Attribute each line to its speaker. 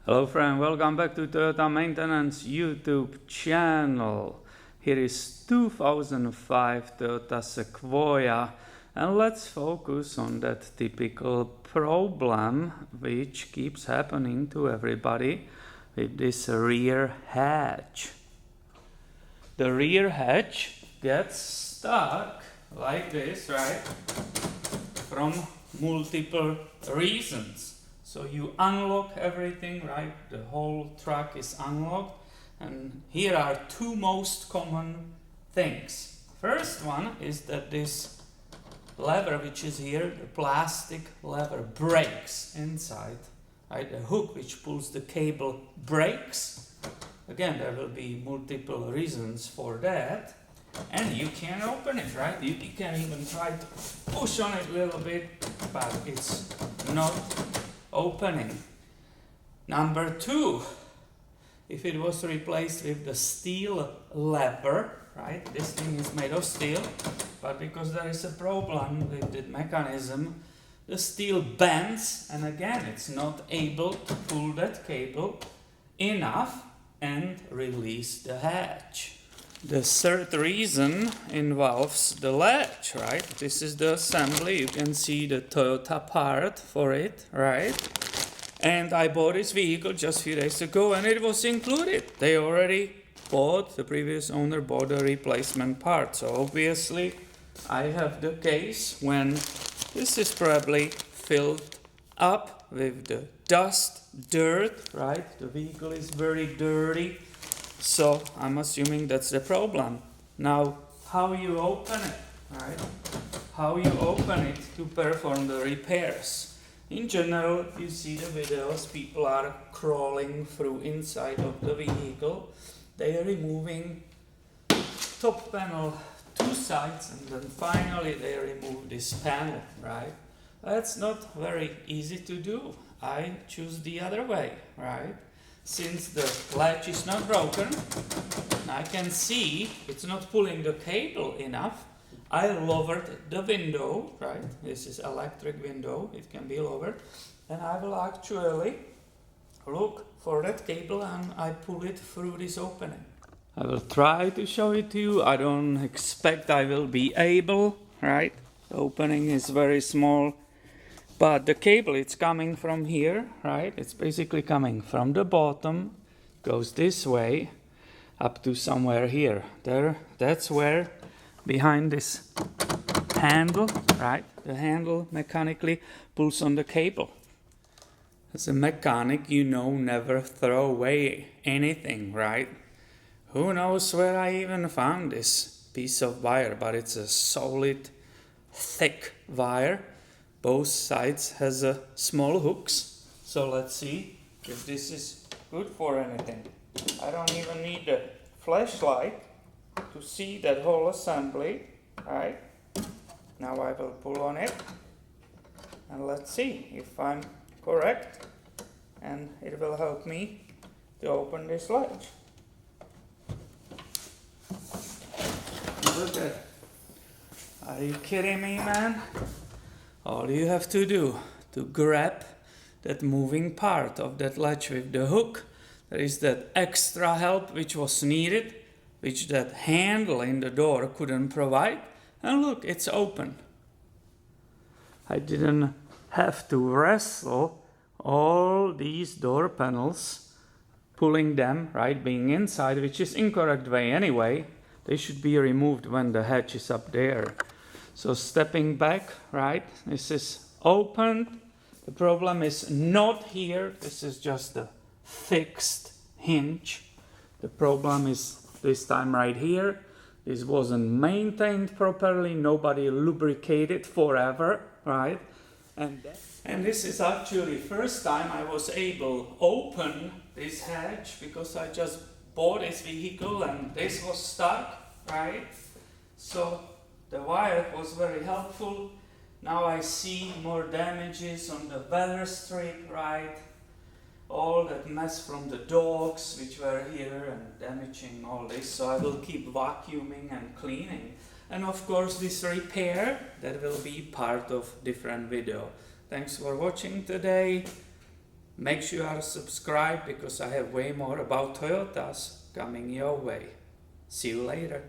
Speaker 1: Hello friend, welcome back to Toyota Maintenance YouTube channel. Here is 2005 Toyota Sequoia, and let's focus on that typical problem which keeps happening to everybody with this rear hatch. The rear hatch gets stuck like this, right? From multiple reasons. So you unlock everything, right? The whole truck is unlocked. And here are two most common things. First one is that this lever, which is here, the plastic lever, breaks inside. Right? The hook which pulls the cable breaks. Again, there will be multiple reasons for that. And you can't open it, right? You can even try to push on it a little bit, but it's not opening. Number two, if it was replaced with the steel lever, right? This thing is made of steel, but because there is a problem with the mechanism, the steel bends, and again, it's not able to pull that cable enough and release the hatch. The third reason involves the latch, right? This is the assembly. You can see the Toyota part for it, right? And I bought this vehicle just a few days ago and it was included. They already bought, the previous owner bought a replacement part. So obviously I have the case when this is probably filled up with the dust, dirt, right? The vehicle is very dirty. So I'm assuming that's the problem. Now, how you open it, right? How you open it to perform the repairs. In general, you see the videos, people are crawling through inside of the vehicle. They are removing top panel, two sides, and then finally they remove this panel, right? That's not very easy to do. I choose the other way, right? Since the latch is not broken, I can see it's not pulling the cable enough. I lowered the window, right? This is electric window, it can be lowered. And I will actually look for that cable and I pull it through this opening. I will try to show it to you. I don't expect I will be able, right? The opening is very small. But the cable, it's coming from here, right? It's basically coming from the bottom, goes this way, up to somewhere here. There, that's where, behind this handle, right? The handle mechanically pulls on the cable. As a mechanic, you know, never throw away anything, right? Who knows where I even found this piece of wire, but it's a solid, thick wire. Both sides has small hooks, so let's see if this is good for anything. I don't even need a flashlight to see that whole assembly, right? Now I will pull on it and let's see if I'm correct, and it will help me to open this latch. Look at, are you kidding me, man? All you have to do to grab that moving part of that latch with the hook, there is that extra help which was needed, which that handle in the door couldn't provide. And look, it's open. I didn't have to wrestle all these door panels, pulling them, right, being inside, which is incorrect way anyway. They should be removed when the hatch is up there. So stepping back, right, this is open. The problem is not here. This is just a fixed hinge. The problem is this time right here. This wasn't maintained properly. Nobody lubricated forever, right? And this is actually first time I was able to open this hatch because I just bought this vehicle and this was stuck, right? So the wire was very helpful. Now I see more damages on the weather strip, right? All that mess from the dogs which were here and damaging all this. So I will keep vacuuming and cleaning. And of course this repair, that will be part of different video. Thanks for watching today. Make sure you are subscribed because I have way more about Toyotas coming your way. See you later.